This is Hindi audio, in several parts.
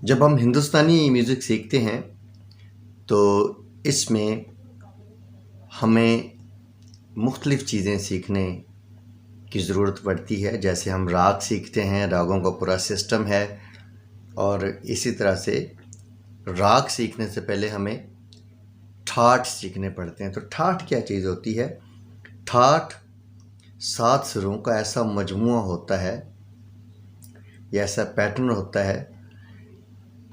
जब हम हिंदुस्तानी म्यूज़िक सीखते हैं तो इसमें हमें मुख्तलिफ़ चीज़ें सीखने की ज़रूरत पड़ती है। जैसे हम राग सीखते हैं, रागों का पूरा सिस्टम है, और इसी तरह से राग सीखने से पहले हमें ठाट सीखने पड़ते हैं। तो ठाट क्या चीज़ होती है? ठाट 7 सुरों का ऐसा मजमुआ होता है या ऐसा पैटर्न होता है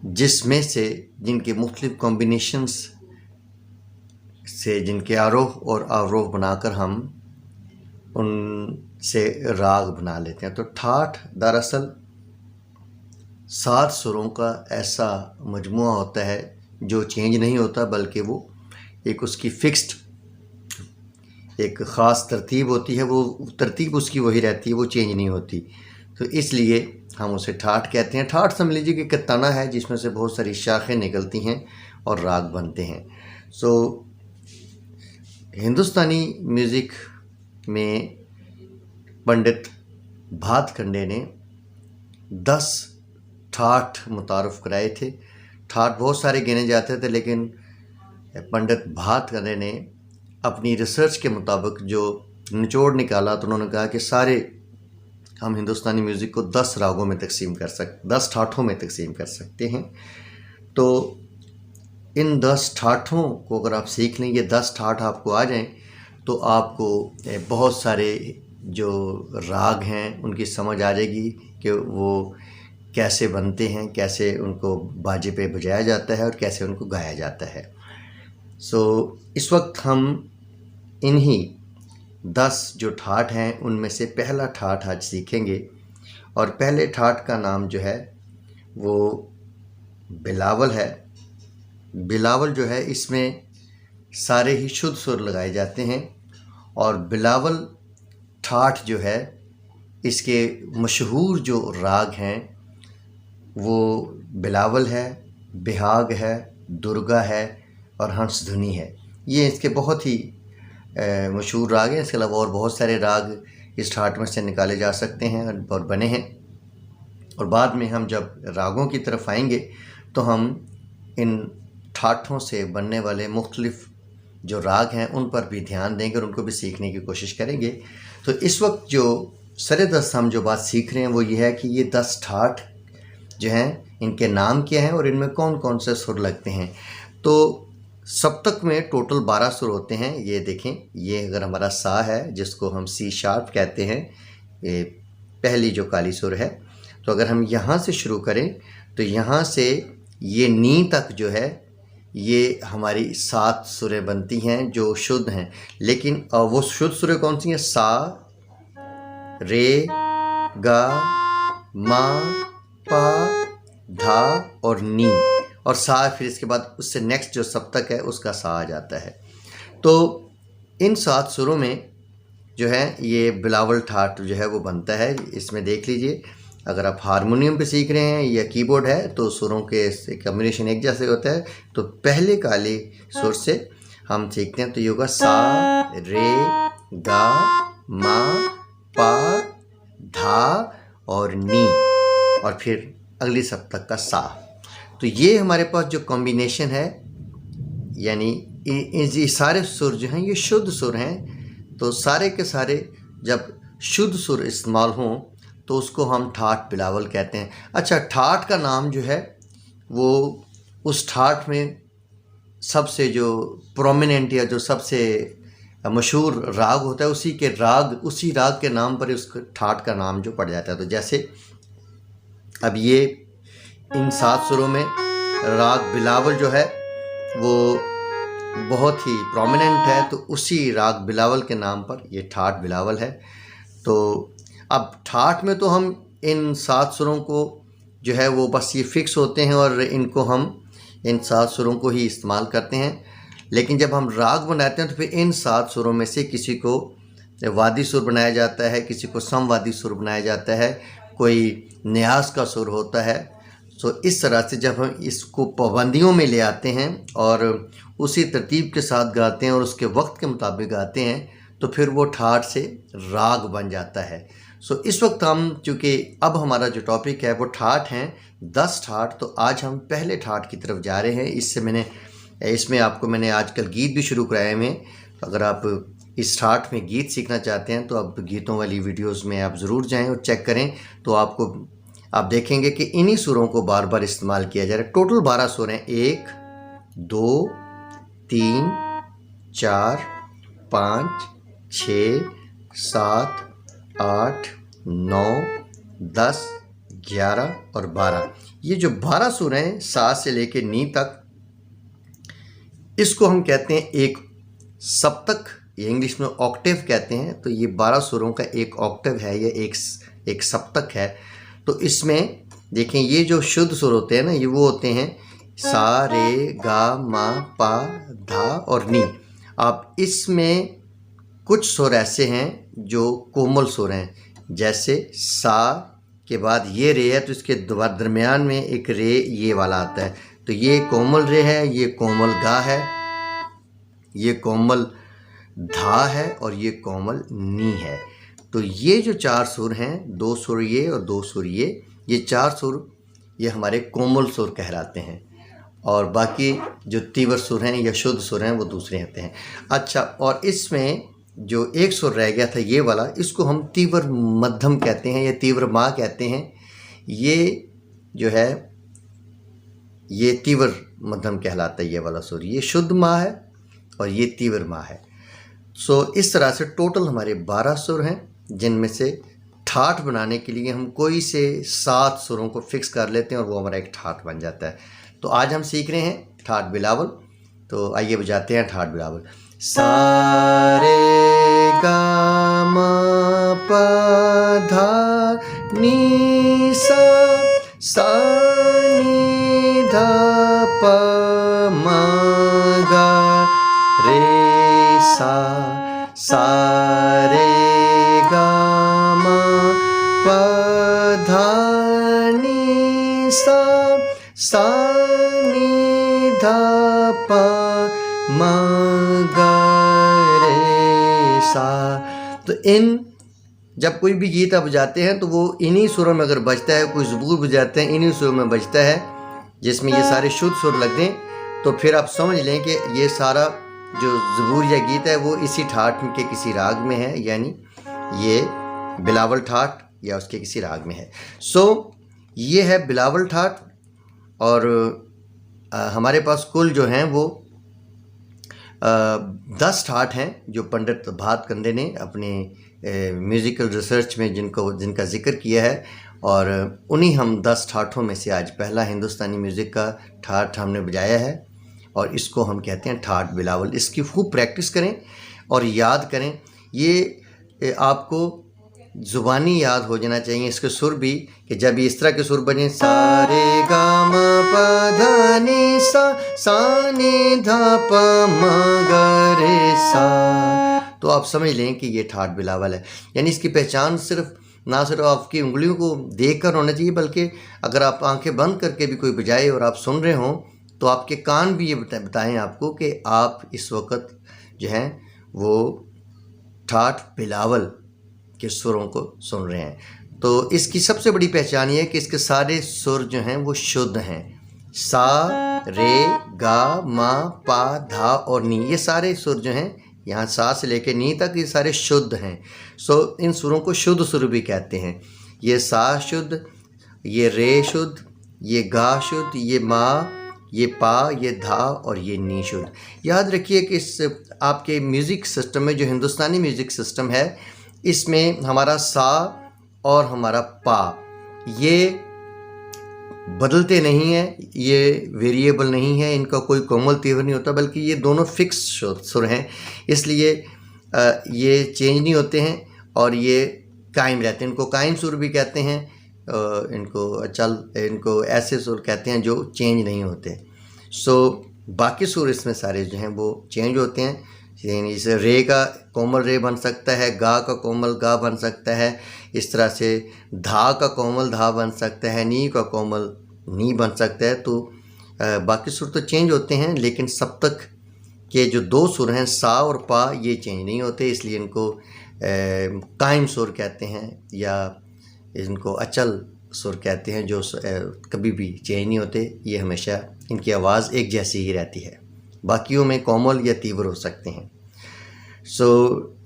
जिसमें से जिनके मुख्तलिफ़ कॉम्बिनेशंस से जिनके आरोह और अवरोह बनाकर हम उनसे राग बना लेते हैं। तो ठाट दरअसल 7 सुरों का ऐसा मजमुआ होता है जो चेंज नहीं होता, बल्कि वो एक उसकी फिक्स्ड एक ख़ास तरतीब होती है, वो तरतीब उसकी वही रहती है, वो चेंज नहीं होती। तो इसलिए हम उसे ठाट कहते हैं। ठाट समझ लीजिए कि एक तना है जिसमें से बहुत सारी शाखें निकलती हैं और राग बनते हैं। सो हिंदुस्तानी म्यूज़िक में पंडित भातखंडे ने 10 ठाट मुतारफ़ कराए थे। ठाट बहुत सारे गिने जाते थे, लेकिन पंडित भातखंडे ने अपनी रिसर्च के मुताबिक जो निचोड़ निकाला तो उन्होंने कहा कि सारे हम हिंदुस्तानी म्यूज़िक को 10 रागों में तकसीम कर 10 ठाठों में तकसीम कर सकते हैं। तो इन 10 ठाठों को अगर आप सीख लें, ये 10 ठाठ आपको आ जाएं, तो आपको बहुत सारे जो राग हैं उनकी समझ आ जाएगी कि वो कैसे बनते हैं, कैसे उनको बाजे पे बजाया जाता है और कैसे उनको गाया जाता है। इस वक्त हम इन्हीं 10 जो ठाठ हैं उनमें से पहला ठाठ आज सीखेंगे, और पहले ठाठ का नाम जो है वो बिलावल है। बिलावल जो है, इसमें सारे ही शुद्ध सुर लगाए जाते हैं, और बिलावल ठाठ जो है इसके मशहूर जो राग हैं वो बिलावल है, बिहाग है, दुर्गा है और हंसध्वनि है। ये इसके बहुत ही मशहूर राग हैं। इसके अलावा और बहुत सारे राग इस ठाठ में से निकाले जा सकते हैं और बने हैं। और बाद में हम जब रागों की तरफ आएंगे तो हम इन ठाठों से बनने वाले मुख्तलिफ़ जो राग हैं उन पर भी ध्यान देंगे और उनको भी सीखने की कोशिश करेंगे। तो इस वक्त जो सरेदस्त हम जो बात सीख रहे हैं वो ये है कि ये 10 ठाठ जो हैं इनके नाम क्या हैं और इनमें कौन कौन से सुर लगते हैं। तो सप्तक में टोटल 12 सुर होते हैं। ये देखें, ये अगर हमारा सा है जिसको हम सी शार्प कहते हैं, ये पहली जो काली सुर है, तो अगर हम यहाँ से शुरू करें तो यहाँ से ये नी तक जो है ये हमारी 7 सुरें बनती हैं जो शुद्ध हैं। लेकिन वो शुद्ध सुरें कौन सी हैं? सा, रे, गा, मा, पा, धा और नी, और सा फिर इसके बाद उससे नेक्स्ट जो सप्तक है उसका सा आ जाता है। तो इन 7 सुरों में जो है ये बिलावल ठाठ जो है वो बनता है। इसमें देख लीजिए, अगर आप हारमोनियम पे सीख रहे हैं या कीबोर्ड है तो सुरों के कम्बिनेशन एक जैसे होता है। तो पहले काले सुर से हम सीखते हैं, तो ये होगा सा, रे, गा, मा, पा, धा और नी, और फिर अगली सप्तक का सा। तो ये हमारे पास जो कॉम्बिनेशन है, यानी ये सारे सुर जो हैं ये शुद्ध सुर हैं। तो सारे के सारे जब शुद्ध सुर इस्तेमाल हों तो उसको हम ठाठ बिलावल कहते हैं। अच्छा, ठाठ का नाम जो है वो उस ठाठ में सबसे जो प्रोमिनेंट या जो सबसे मशहूर राग होता है उसी राग के नाम पर उस ठाठ का नाम जो पड़ जाता है। तो जैसे अब ये इन 7 सुरों में राग बिलावल जो है वो बहुत ही प्रोमिनेंट है, तो उसी राग बिलावल के नाम पर ये ठाठ बिलावल है। तो अब ठाठ में तो हम इन 7 सुरों को जो है वो बस ये फिक्स होते हैं और इनको हम इन 7 सुरों को ही इस्तेमाल करते हैं। लेकिन जब हम राग बनाते हैं तो फिर इन 7 सुरों में से किसी को वादी सुर बनाया जाता है, किसी को समवादी सुर बनाया जाता है, कोई न्यास का सुर होता है। तो इस तरह से जब हम इसको पाबंदियों में ले आते हैं और उसी तरतीब के साथ गाते हैं और उसके वक्त के मुताबिक गाते हैं तो फिर वो ठाठ से राग बन जाता है। सो इस वक्त हम, चूँकि अब हमारा जो टॉपिक है वो ठाठ हैं, 10 ठाठ। तो आज हम पहले ठाठ की तरफ जा रहे हैं। इसमें आपको मैंने आजकल गीत भी शुरू कराए हुए हैं। अगर आप इस ठाठ में गीत सीखना चाहते हैं तो आप गीतों वाली वीडियोस में आप ज़रूर जाएं और चेक करें, तो आप देखेंगे कि इन्हीं सुरों को बार बार इस्तेमाल किया जा रहा है। टोटल 12 सुर हैं, 1 2 3 4 5 6 7 8 9 10 11 और 12। ये जो 12 सुर हैं सा से लेके नी तक, इसको हम कहते हैं एक सप्तक, ये इंग्लिश में ऑक्टेव कहते हैं। तो ये 12 सुरों का एक ऑक्टेव है, ये एक सप्तक है। तो इसमें देखें, ये जो शुद्ध सुर होते हैं ना, ये वो होते हैं सा रे गा मा पा धा और नी। आप इसमें कुछ सुर ऐसे हैं जो कोमल सुर हैं, जैसे सा के बाद ये रे है तो इसके दरमियान में एक रे ये वाला आता है, तो ये कोमल रे है, ये कोमल गा है, ये कोमल धा है और ये कोमल नी है। तो ये जो 4 सुर हैं, 2 सुर ये और 2 सुर ये 4 सुर ये हमारे कोमल सुर कहलाते हैं, और बाकी जो तीव्र सुर हैं या शुद्ध सुर हैं वो दूसरे होते हैं। अच्छा, और इसमें जो एक सुर रह गया था ये वाला, इसको हम तीव्र मध्यम कहते हैं या तीव्र माँ कहते हैं। ये जो है ये तीव्र मध्यम कहलाता है, ये वाला सुर। ये शुद्ध माँ है और ये तीव्र माँ है। सो इस तरह से टोटल हमारे 12 सुर हैं, जिनमें से ठाठ बनाने के लिए हम कोई से 7 सुरों को फिक्स कर लेते हैं और वो हमारा एक ठाठ बन जाता है। तो आज हम सीख रहे हैं ठाठ बिलावल। तो आइए बजाते हैं ठाठ बिलावल। सा रे गा मा पा धा नी सा नी धा पा मा गा रे सा रे गा मा पा धा नी सा नी धा पा मा गा रे सा। तो जब कोई भी गीत आप बजाते हैं तो वो इन्हीं सुरों में अगर बजता है, कोई ज़बूर बजाते हैं इन्हीं सुरों में बजता है, जिसमें ये सारे शुद्ध सुर लग दें, तो फिर आप समझ लें कि ये सारा जो ज़बूर या गीत है वो इसी ठाठ के किसी राग में है, यानी ये बिलावल ठाठ या उसके किसी राग में है। सो ये है बिलावल ठाठ। और हमारे पास कुल जो हैं वो 10 ठाठ हैं जो पंडित भात कंडे ने अपने म्यूज़िकल रिसर्च में जिनका जिक्र किया है, और उन्हीं हम 10 ठाठों में से आज पहला हिंदुस्तानी म्यूज़िक का ठाठ हमने बजाया है, और इसको हम कहते हैं ठाठ बिलावल। इसकी खूब प्रैक्टिस करें और याद करें। ये आपको ज़ुबानी याद हो जाना चाहिए, इसके सुर भी, कि जब ये इस तरह के सुर बने सा रे गा मा पा धा नी सा नी धा पा मा गा रे सा, तो आप समझ लें कि ये ठाठ बिलावल है। यानी इसकी पहचान ना सिर्फ आपकी उंगलियों को देख कर होना चाहिए, बल्कि अगर आप आंखें बंद करके भी कोई बजाए और आप सुन रहे हों तो आपके कान भी ये बताएं आपको कि आप इस वक्त जो हैं वो ठाठ बिलावल के सुरों को सुन रहे हैं। तो इसकी सबसे बड़ी पहचान ये है कि इसके सारे सुर जो हैं वो शुद्ध हैं। सा रे गा मा पा धा और नी, ये सारे सुर जो हैं यहाँ सा से लेके नी तक ये सारे शुद्ध हैं। सो इन सुरों को शुद्ध सुर भी कहते हैं। ये सा शुद्ध, ये रे शुद्ध, ये गा शुद्ध, ये मा, ये पा, ये धा और ये नी शुद्ध। याद रखिए कि इस आपके म्यूज़िक सिस्टम में, जो हिंदुस्तानी म्यूज़िक सिस्टम है, इसमें हमारा सा और हमारा पा ये बदलते नहीं हैं, ये वेरिएबल नहीं है, इनका कोई कोमल तीव्र नहीं होता, बल्कि ये दोनों फिक्स सुर हैं, इसलिए ये चेंज नहीं होते हैं और ये कायम रहते हैं। इनको कायम सुर भी कहते हैं, इनको ऐसे सुर कहते हैं जो चेंज नहीं होते। सो बाकी सुर इसमें सारे जो हैं वो चेंज होते हैं। जैसे रे का कोमल रे बन सकता है, गा का कोमल गा बन सकता है, इस तरह से धा का कोमल धा बन सकता है, नी का कोमल नी बन सकता है। तो बाकी सुर तो चेंज होते हैं, लेकिन सप्तक के जो 2 सुर हैं सा और पा ये चेंज नहीं होते, इसलिए इनको कायम सुर कहते हैं या इनको अचल सुर कहते हैं, जो कभी भी चेंज नहीं होते। ये हमेशा इनकी आवाज़ एक जैसी ही रहती है, बाकियों में कोमल या तीव्र हो सकते हैं।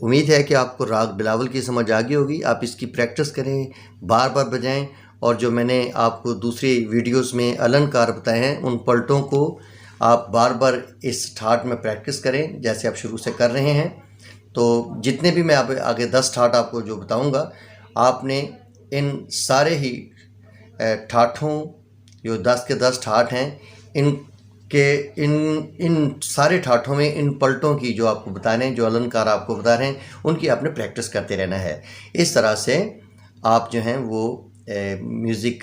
उम्मीद है कि आपको राग बिलावल की समझ आ गई होगी। आप इसकी प्रैक्टिस करें, बार बार बजाएं, और जो मैंने आपको दूसरी वीडियोस में अलंकार बताए हैं उन पलटों को आप बार बार इस ठाट में प्रैक्टिस करें जैसे आप शुरू से कर रहे हैं। तो जितने भी मैं आगे 10 ठाट आपको जो बताऊंगा, आपने इन सारे ही ठाठों, जो 10 के 10 ठाठ हैं, इन सारे ठाठों में इन पलटों की जो आपको बता रहे हैं, जो अलंकार आपको बता रहे हैं, उनकी आपने प्रैक्टिस करते रहना है। इस तरह से आप जो हैं वो म्यूज़िक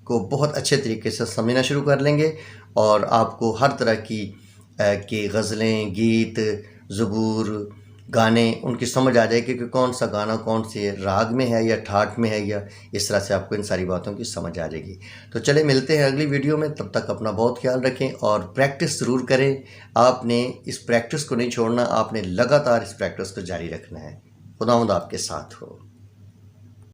को बहुत अच्छे तरीके से समझना शुरू कर लेंगे, और आपको हर तरह की गज़लें, गीत, ज़बूर, गाने उनकी समझ आ जाएगी कि कौन सा गाना कौन से राग में है या ठाट में है, या इस तरह से आपको इन सारी बातों की समझ आ जाएगी। तो चले मिलते हैं अगली वीडियो में, तब तक अपना बहुत ख्याल रखें और प्रैक्टिस ज़रूर करें। आपने इस प्रैक्टिस को नहीं छोड़ना, आपने लगातार इस प्रैक्टिस को जारी रखना है। खुदावंद आपके साथ हो।